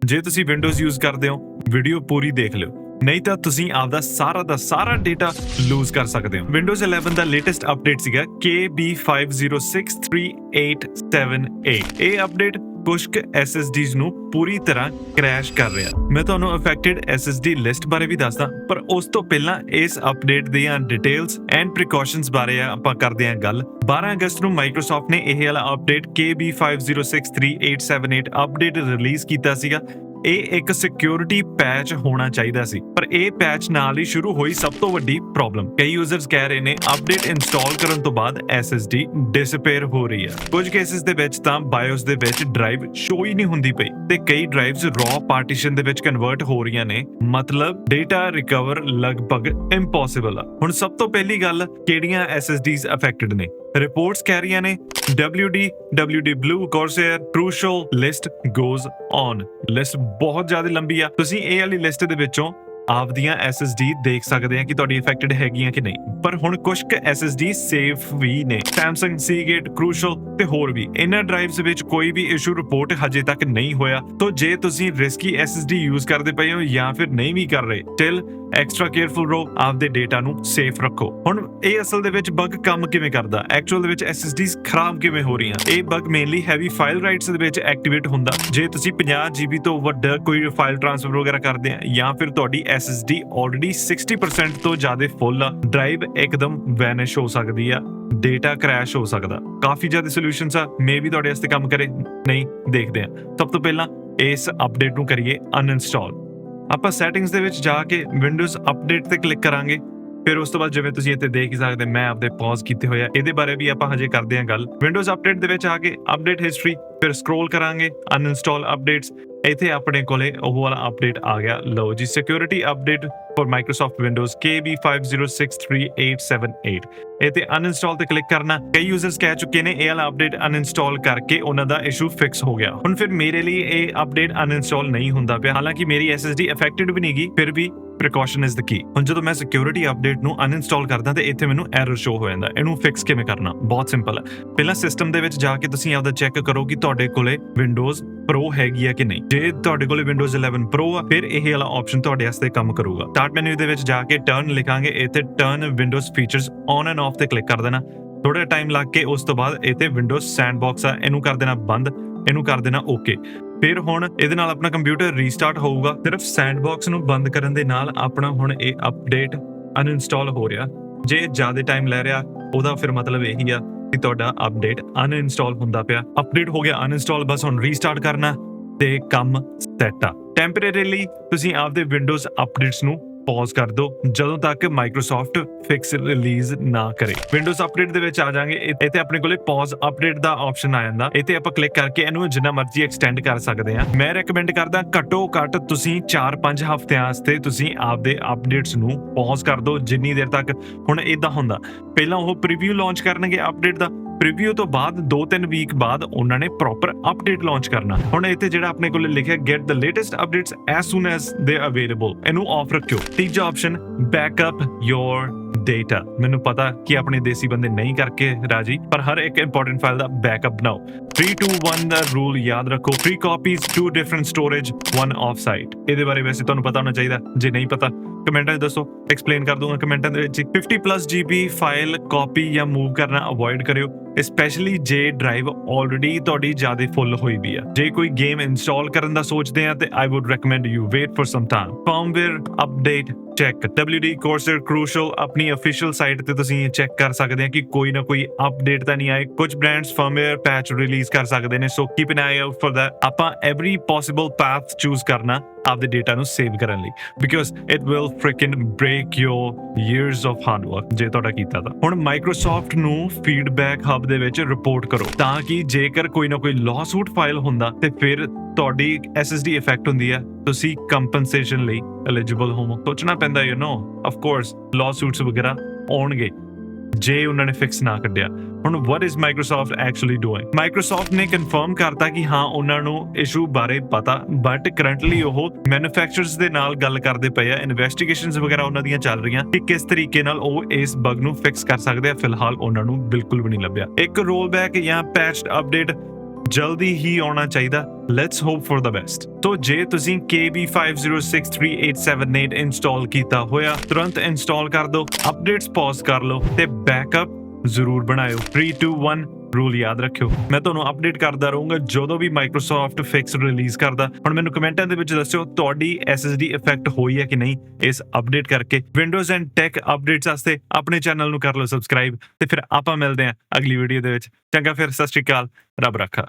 ਜੇ ਤੁਸੀਂ windows use ਕਰਦੇ ਹੋ ਵੀਡੀਓ ਪੂਰੀ ਦੇਖ ਲਿਓ, ਨਹੀਂ ਤਾਂ ਤੁਸੀਂ ਆਪਦਾ ਸਾਰਾ ਦਾ ਸਾਰਾ ਡੇਟਾ ਲੂਜ਼ ਕਰ ਸਕਦੇ ਹੋ। ਵਿੰਡੋਜ਼ 11 ਦਾ ਲੇਟੈਸਟ ਅਪਡੇਟ ਸੀਗਾ KB506388। ਇਹ ਅਪਡੇਟ ਕੁਝ SSDs ਨੂੰ ਪੂਰੀ ਤਰ੍ਹਾਂ ਕ੍ਰੈਸ਼ ਕਰ ਰਿਹਾ। ਮੈਂ ਤੁਹਾਨੂੰ ਅਫੈਕਟਡ SSD ਲਿਸਟ ਬਾਰੇ ਵੀ ਦੱਸਦਾ, ਪਰ ਉਸ ਤੋਂ ਪਹਿਲਾਂ ਇਸ ਅਪਡੇਟ ਦੀਆਂ ਡਿਟੇਲਸ ਐਂਡ ਪ੍ਰੀਕਾਸ਼ਨਸ ਬਾਰੇ ਆਪਾਂ ਕਰਦੇ ਹਾਂ ਗੱਲ। 12 ਅਗਸਤ ਨੂੰ ਮਾਈਕਰੋਸਾਫਟ ਨੇ ਇਹ ਵਾਲਾ ਅਪਡੇਟ KB506388 ਅਪਡੇਟ ਰਿਲੀਜ਼ ਕੀਤਾ ਸੀਗਾ। ਇਹ ਇੱਕ ਸਿਕਿਉਰਿਟੀ ਪੈਚ ਹੋਣਾ ਚਾਹੀਦਾ ਸੀ, ਪਰ ਇਹ ਪੈਚ ਨਾਲ ਹੀ ਸ਼ੁਰੂ ਹੋਈ ਸਭ ਤੋਂ ਵੱਡੀ ਪ੍ਰੋਬਲਮ। ਕਈ ਯੂਜ਼ਰਸ ਕਹਿ ਰਹੇ ਨੇ ਅਪਡੇਟ ਇੰਸਟਾਲ ਕਰਨ ਤੋਂ ਬਾਅਦ SSD ਡਿਸਅਪੀਅਰ ਹੋ ਰਹੀ ਹੈ। ਕੁਝ ਕੇਸਿਸ ਦੇ ਵਿੱਚ ਤਾਂ ਬਾਇਓਸ ਦੇ ਵਿੱਚ ਡਰਾਈਵ ਸ਼ੋ ਹੀ ਨਹੀਂ ਹੁੰਦੀ ਪਈ ਤੇ ਕਈ ਡਰਾਈਵਸ ਰॉ ਪਾਰਟੀਸ਼ਨ ਦੇ ਵਿੱਚ ਕਨਵਰਟ ਹੋ ਰਹੀਆਂ ਨੇ, ਮਤਲਬ ਡੇਟਾ ਰਿਕਵਰ ਲਗਭਗ ਇੰਪੋਸੀਬਲ ਆ। ਹੁਣ ਸਭ ਤੋਂ ਪਹਿਲੀ ਗੱਲ, ਕਿਹੜੀਆਂ SSDs ਅਫੈਕਟਡ ਨੇ? ਰਿਪੋਰਟਸ ਕਹਿ ਰਹੀਆਂ ਨੇ WD Blue Corsair Crucial list goes on। List ਬਹੁਤ ਜ਼ਿਆਦਾ ਲੰਬੀ ਆ। ਤੁਸੀਂ ਇਹ ਵਾਲੀ ਲਿਸਟ ਦੇ ਵਿੱਚੋਂ ਆਪਦੀਆਂ SSD ਦੇਖ ਸਕਦੇ ਆ ਕਿ ਤੁਹਾਡੀ ਅਫੈਕਟਡ ਹੈਗੀਆਂ ਕਿ ਨਹੀਂ। ਪਰ ਹੁਣ ਕੁਝ SSD ਸੇਫ ਵੀ ਨੇ, Samsung, Seagate, Crucial ਤੇ ਹੋਰ ਵੀ। ਇਹਨਾਂ ਡਰਾਈਵਸ ਵਿੱਚ ਕੋਈ ਵੀ ਇਸ਼ੂ ਰਿਪੋਰਟ ਹਜੇ ਤੱਕ ਨਹੀਂ ਹੋਇਆ। ਤਾਂ ਜੇ ਤੁਸੀਂ ਰਿਸਕੀ SSD ਯੂਜ਼ ਕਰਦੇ ਪਏ ਹੋ ਜਾਂ ਫਿਰ ਨਹੀਂ ਵੀ ਕਰ ਰਹੇ, ਸਟਿਲ ਐਕਸਟਰਾ ਕੇਅਰਫੁਲ ਰਹੋ, ਆਪਦੇ ਡੇਟਾ ਨੂੰ ਸੇਫ ਰੱਖੋ। ਹੁਣ ਇਹ ਅਸਲ ਦੇ ਵਿੱਚ ਬਗ ਕੰਮ ਕਿਵੇਂ ਕਰਦਾ, ਐਕਚੁਅਲ ਦੇ ਵਿੱਚ SSDs ਖਰਾਬ ਕਿਵੇਂ ਹੋ ਰਹੀਆਂ? ਇਹ ਬਗ ਮੇਨਲੀ ਹੈਵੀ ਫਾਈਲ ਰਾਈਟਸ ਦੇ ਵਿੱਚ ਐਕਟੀਵੇਟ ਹੁੰਦਾ। ਜੇ ਤੁਸੀਂ 50 GB ਤੋਂ ਵੱਡਾ ਕੋਈ ਫਾਈਲ ਟ੍ਰਾਂਸਫਰ ਵਗੈਰਾ ਕਰਦੇ ਆ, ਜਾਂ ਫਿਰ ਤੁਹਾਡੀ SSD ਆਲਰੇਡੀ 60% ਤੋਂ ਜ਼ਿਆਦਾ ਫੁੱਲ ਆ, ਡਰਾਈਵ ਇੱਕਦਮ ਵੈਨਿਸ਼ ਹੋ ਸਕਦੀ ਆ, ਡੇਟਾ ਕ੍ਰੈਸ਼ ਹੋ ਸਕਦਾ। ਕਾਫੀ ਜ਼ਿਆਦਾ ਸੋਲੂਸ਼ਨਸ ਆ, ਮੇਬੀ ਤੁਹਾਡੇ ਵਾਸਤੇ ਕੰਮ ਕਰੇ, ਨਹੀਂ ਦੇਖਦੇ ਆ। ਸਭ ਤੋਂ ਪਹਿਲਾਂ ਇਸ ਅਪਡੇਟ ਨੂੰ ਕਰੀਏ ਅਨਇੰਸਟਾਲ। ਆਪਾਂ ਸੈਟਿੰਗਸ ਦੇ ਵਿੱਚ ਜਾ ਕੇ ਵਿੰਡੋਜ਼ ਅਪਡੇਟ ਤੇ ਕਲਿੱਕ ਕਰਾਂਗੇ। ਫਿਰ ਉਸ ਤੋਂ ਬਾਅਦ ਜਿਵੇਂ ਤੁਸੀਂ ਇੱਥੇ ਦੇਖ ਹੀ ਸਕਦੇ, ਮੈਂ ਆਪਦੇ ਪੌਜ਼ ਕੀਤੇ ਹੋਏ ਆ, ਇਹਦੇ ਬਾਰੇ ਵੀ ਆਪਾਂ ਹਜੇ ਕਰਦੇ ਹਾਂ ਗੱਲ। ਵਿੰਡੋਜ਼ ਅਪਡੇਟ ਦੇ ਵਿੱਚ ਆ ਕੇ ਅਪਡੇਟ ਹਿਸਟਰੀ, ਫਿਰ ਸਕਰੋਲ ਕਰਾਂਗੇ ਅਨਇੰਸਟਾਲ ਅਪਡੇਟਸ। ਇੱਥੇ ਆਪਣੇ ਕੋਲੇ ਉਹ ਵਾਲਾ ਅਪਡੇਟ ਆ ਗਿਆ। ਲਓ ਜੀ, security update for Microsoft windows KB506388। ਇੱਥੇ ਅਨਇੰਸਟਾਲ ਤੇ ਕਲਿੱਕ ਕਰਨਾ। ਕਈ ਯੂਜ਼ਰਸ ਕਹਿ ਚੁੱਕੇ ਨੇ ਇਹ ਵਾਲਾ ਅਪਡੇਟ ਅਨਇੰਸਟਾਲ ਕਰਕੇ ਉਹਨਾਂ ਦਾ ਇਸ਼ੂ ਫਿਕਸ ਹੋ ਗਿਆ। ਹੁਣ ਫਿਰ ਮੇਰੇ ਲਈ ਇਹ ਅਪਡੇਟ ਅਨਇੰਸਟਾਲ ਨਹੀਂ ਹੁੰਦਾ ਪਿਆ, ਹਾਲਾਂਕਿ ਮੇਰੀ SSD ਅਫੈਕਟਡ ਵੀ ਨਹੀਂਗੀ, ਫਿਰ ਵੀ ਪ੍ਰੀਕਾਸ਼ਨ ਇਜ਼ ਦ ਕੀ। ਹੁਣ ਜਦੋਂ ਮੈਂ ਸਿਕਿਉਰਿਟੀ ਅਪਡੇਟ ਨੂੰ ਅਨਇੰਸਟਾਲ ਕਰਦਾ ਤੇ ਇੱਥੇ ਮੈਨੂੰ ਐਰਰ ਸ਼ੋ ਹੋ ਜਾਂਦਾ। ਇਹਨੂੰ ਫਿਕਸ ਕਿਵੇਂ ਕਰਨਾ? ਬਹੁਤ ਸਿੰਪਲ ਹੈ। ਪਹਿਲਾਂ ਸਿਸਟਮ ਦੇ ਵਿੱਚ ਜਾ ਕੇ ਤੁਸੀਂ ਆਪਦਾ ਚੈੱਕ ਕਰੋ ਕਿ ਤੁਹਾਡੇ ਕੋਲੇ ਵਿੰਡੋਜ਼ ਪ੍ਰੋ ਹੈਗੀ ਆ ਕਿ ਨਹੀਂ। ਜੇ ਤੁਹਾਡੇ ਕੋਲੇ ਵਿੰਡੋਜ਼ 11 ਪ੍ਰੋ ਆ, ਫਿਰ ਇਹ ਵਾਲਾ ਆਪਸ਼ਨ ਤੁਹਾਡੇ ਵਾਸਤੇ ਕੰਮ ਕਰੂਗਾ। ਸਟਾਰਟ ਮੈਨੂ ਦੇ ਵਿੱਚ ਜਾ ਕੇ ਟਰਨ ਲਿਖਾਂਗੇ, ਇੱਥੇ turn windows features on end of ਤੇ ਕਲਿੱਕ ਕਰ ਦੇਣਾ। ਥੋੜਾ ਟਾਈਮ ਲੱਗ ਕੇ ਉਸ ਤੋਂ ਬਾਅਦ ਇੱਥੇ ਵਿੰਡੋਜ਼ ਸੈਂਡਬਾਕਸ ਆ, ਇਹਨੂੰ ਕਰ ਦੇਣਾ ਬੰਦ, ਇਹਨੂੰ ਕਰ ਦੇਣਾ ਓਕੇ। ਫਿਰ ਹੁਣ ਇਹਦੇ ਨਾਲ ਆਪਣਾ ਕੰਪਿਊਟਰ ਰੀਸਟਾਰਟ ਹੋਊਗਾ। ਸਿਰਫ ਸੈਂਡਬਾਕਸ ਨੂੰ ਬੰਦ ਕਰਨ ਦੇ ਨਾਲ ਆਪਣਾ ਹੁਣ ਇਹ ਅਪਡੇਟ ਅਨਇੰਸਟਾਲ ਹੋ ਰਿਹਾ। ਜੇ ਜ਼ਿਆਦਾ ਟਾਈਮ ਲੈ ਰਿਹਾ, ਉਹਦਾ ਫਿਰ ਮਤਲਬ ਇਹੀ ਆ ਕਿ ਤੁਹਾਡਾ ਅਪਡੇਟ ਅਨਇੰਸਟਾਲ ਹੁੰਦਾ ਪਿਆ। ਅਪਡੇਟ ਹੋ ਗਿਆ ਅਨਇੰਸਟਾਲ, ਬਸ ਹੁਣ ਰੀਸਟਾਰਟ ਕਰਨਾ ਤੇ ਕੰਮ ਸੈੱਟ ਆ। ਟੈਂਪਰੇਰੀਲੀ ਤੁਸੀਂ ਆਪਦੇ ਵਿੰਡੋਜ਼ ਅਪਡੇਟਸ ਨੂੰ ਪੌਜ਼ ਕਰ ਦਿਓ ਜਦੋਂ ਤੱਕ ਮਾਈਕਰੋਸਾਫਟ ਫਿਕਸ ਰਿਲੀਜ਼ ਨਾ ਕਰੇ। ਵਿੰਡੋਜ਼ ਅਪਡੇਟ ਦੇ ਵਿੱਚ ਆ ਜਾਾਂਗੇ, ਇੱਥੇ ਆਪਣੇ ਕੋਲੇ ਪੌਜ਼ ਅਪਡੇਟ ਦਾ ਆਪਸ਼ਨ ਆ ਜਾਂਦਾ। ਇੱਥੇ ਆਪਾਂ ਕਲਿੱਕ ਕਰਕੇ ਇਹਨੂੰ ਜਿੰਨਾ ਮਰਜ਼ੀ ਐਕਸਟੈਂਡ ਕਰ ਸਕਦੇ ਆ। ਮੈਂ ਰეკਮੈਂਡ ਕਰਦਾ ਘੱਟੋ ਘੱਟ ਤੁਸੀਂ 4-5 ਹਫ਼ਤਿਆਂ ਵਾਸਤੇ ਤੁਸੀਂ ਆਪਦੇ ਅਪਡੇਟਸ ਨੂੰ ਪੌਜ਼ ਕਰ ਦਿਓ, ਜਿੰਨੀ ਦੇਰ ਤੱਕ। ਹੁਣ ਇਦਾਂ ਹੁੰਦਾ, ਪਹਿਲਾਂ ਉਹ ਪ੍ਰੀਵਿਊ ਲਾਂਚ ਕਰਨਗੇ ਅਪਡੇਟ ਦਾ, ਪ੍ਰੀਵਿਊ ਤੋਂ ਬਾਅਦ 2-3 ਵੀਕ ਬਾਅਦ ਉਹਨਾਂ ਨੇ ਪ੍ਰੋਪਰ ਅਪਡੇਟ ਲਾਂਚ ਕਰਨਾ। ਹੁਣ ਇੱਥੇ ਜਿਹੜਾ ਆਪਣੇ ਕੋਲੇ ਲਿਖਿਆ get the latest updates as soon as ਦੇ ਅਵੇਲੇਬਲ, ਇਹਨੂੰ ਆਫ ਰੱਖਿਓ। ਤੀਜਾ ਆਪਸ਼ਨ ਬੈਕਅਪ ਯੋਰ ਡੇਟਾ। ਮੈਨੂੰ ਪਤਾ ਕਿ ਆਪਣੇ ਦੇਸੀ ਬੰਦੇ ਨਹੀਂ ਕਰਕੇ ਰਾਜੀ, ਪਰ ਹਰ ਇੱਕ ਇੰਪੋਰਟੈਂਟ ਫਾਈਲ ਦਾ ਬੈਕਅਪ ਬਣਾਓ। 3-2-1 ਦਾ ਰੂਲ ਯਾਦ ਰੱਖੋ। 3 copies, 2 different storage, 1 of site. ਇਹਦੇ ਬਾਰੇ ਵੈਸੇ ਤੁਹਾਨੂੰ ਪਤਾ ਹੋਣਾ ਚਾਹੀਦਾ, ਜੇ ਨਹੀਂ ਪਤਾ ਕਮੈਂਟਾਂ 'ਚ ਦੱਸੋ, ਐਕਸਪਲੇਨ ਕਰ ਦੂੰਗਾ ਕਮੈਂਟਾਂ ਦੇ ਵਿੱਚ। 50+ GB ਫਾਈਲ ਕਾਪੀ ਜਾਂ ਮੂਵ ਕਰਨਾ ਅਵੋਇਡ ਕਰਿਓ, ਸਪੈਸ਼ਲੀ ਜੇ ਡਰਾਈਵ ਆਲਰੇਡੀ ਤੁਹਾਡੀ ਜ਼ਿਆਦਾ ਫੁੱਲ ਹੋਈ ਵੀ ਆ। ਜੇ ਕੋਈ ਗੇਮ ਇੰਸਟਾਲ ਕਰਨ ਦਾ ਸੋਚਦੇ ਆ ਤੇ I would recommend you wait for some time. Firmware update check. WD Corsair Crucial ਆਪਣੀ ਅਫੀਸ਼ੀਅਲ ਸਾਈਟ ਤੇ ਤੁਸੀਂ ਚੈੱਕ ਕਰ ਸਕਦੇ ਆ ਕਿ ਕੋਈ ਨਾ ਕੋਈ ਅਪਡੇਟ ਤਾਂ ਨਹੀਂ ਆਏ। ਕੁਝ ਬ੍ਰਾਂਡਸ ਫਰਮਵੇਅਰ ਪੈਚ ਰਿਲੀਜ਼ ਕਰ ਸਕਦੇ ਨੇ, so keep an eye out for that. ਆਪਾਂ ਐਵਰੀ ਪੋਸੀਬਲ ਪਾਥ ਚੂਜ਼ ਕਰਨਾ ਆਪਦੇ ਡੇਟਾ ਨੂੰ ਸੇਵ ਕਰਨ ਲਈ, because it will frickin break your years of hard work ਜੇ ਤੁਹਾਡਾ ਕੀਤਾ ਤਾਂ। ਹੁਣ ਮਾਈਕਰੋਸਾਫਟ ਨੂੰ ਫੀਡਬੈਕ ਹਬ ਦੇ ਵਿੱਚ ਰਿਪੋਰਟ ਕਰੋ, ਤਾਂ ਕਿ ਜੇਕਰ ਕੋਈ ਨਾ ਕੋਈ ਲਾਸੂਟ ਫਾਈਲ ਹੁੰਦਾ ਤੇ ਫਿਰ ਤੁਹਾਡੀ SSD ਇਫੈਕਟ ਹੁੰਦੀ ਹੈ, ਤੁਸੀਂ ਕੰਪਨਸੇਸ਼ਨ ਲਈ ਐਲੀਜੀਬਲ ਹੋਵੋ। ਸੋਚਣਾ ਪੈਂਦਾ, ਯੂ نو, ਆਫ ਕੋਰਸ ਲਾਸੂਟਸ ਵਗੈਰਾ ਆਉਣਗੇ ਜੇ ਉਹਨਾਂ ਨੇ ਫਿਕਸ ਨਾ ਕੱਢਿਆ। ਹੁਣ what is Microsoft actually doing? Microsoft ਨੇ ਕਨਫਰਮ ਕਰਤਾ ਕਿ ਹਾਂ ਉਹਨਾਂ ਨੂੰ ਇਸ਼ੂ ਬਾਰੇ ਪਤਾ, ਬਟ ਕਰੰਟਲੀ ਉਹ ਮੈਨੂਫੈਕਚਰਰਸ ਦੇ ਨਾਲ ਗੱਲ ਕਰਦੇ ਪਏ ਆ। ਇਨਵੈਸਟੀਗੇਸ਼ਨਸ ਵਗੈਰਾ ਉਹਨਾਂ ਦੀਆਂ ਚੱਲ ਰਹੀਆਂ ਕਿ ਕਿਸ ਤਰੀਕੇ ਨਾਲ ਉਹ ਇਸ ਬਗ ਨੂੰ ਫਿਕਸ ਕਰ ਸਕਦੇ ਆ। ਫਿਲਹਾਲ ਉਹਨਾਂ ਨੂੰ ਬਿਲਕੁਲ ਵੀ ਨਹੀਂ ਲੱਭਿਆ। ਇੱਕ ਰੋਲ ਬੈਕ ਜਾਂ ਪੈਚਡ ਅਪਡੇਟ ਜਲਦੀ ਹੀ ਆਉਣਾ ਚਾਹੀਦਾ। Let's hope for the best. तो ਜੇ ਤੁਸੀਂ KB506387 ਇੰਸਟਾਲ ਕੀਤਾ ਹੋਇਆ ਤੁਰੰਤ ਇੰਸਟਾਲ ਕਰ ਦਿਓ, ਅਪਡੇਟਸ ਪੌਜ਼ ਕਰ ਲਓ ਤੇ ਬੈਕਅਪ ਜ਼ਰੂਰ ਬਣਾਇਓ। 3 2 1 ਰੂਲ ਯਾਦ ਰੱਖਿਓ। ਮੈਂ ਤੁਹਾਨੂੰ ਅਪਡੇਟ ਕਰਦਾ ਰਹੂੰਗਾ ਜਦੋਂ ਵੀ ਮਾਈਕਰੋਸਾਫਟ ਫਿਕਸ ਰਿਲੀਜ਼ ਕਰਦਾ। ਹੁਣ ਮੈਨੂੰ ਕਮੈਂਟਾਂ ਦੇ ਵਿੱਚ ਦੱਸਿਓ ਤੁਹਾਡੀ SSD ਇਫੈਕਟ ਹੋਈ ਹੈ ਕਿ ਨਹੀਂ ਇਸ ਅਪਡੇਟ ਕਰਕੇ। ਵਿੰਡੋਜ਼ ਐਂਡ ਟੈਕ ਅਪਡੇਟਸ ਵਾਸਤੇ ਆਪਣੇ ਚੈਨਲ ਨੂੰ ਕਰ ਲਓ ਸਬਸਕ੍ਰਾਈਬ ਤੇ ਫਿਰ ਆਪਾਂ ਮਿਲਦੇ ਹਾਂ ਅਗਲੀ ਵੀਡੀਓ ਦੇ ਵਿੱਚ। ਚੰਗਾ ਫਿਰ, ਸਤਿ ਸ਼੍ਰੀ ਅਕਾਲ, ਰੱਬ ਰੱਖਾ।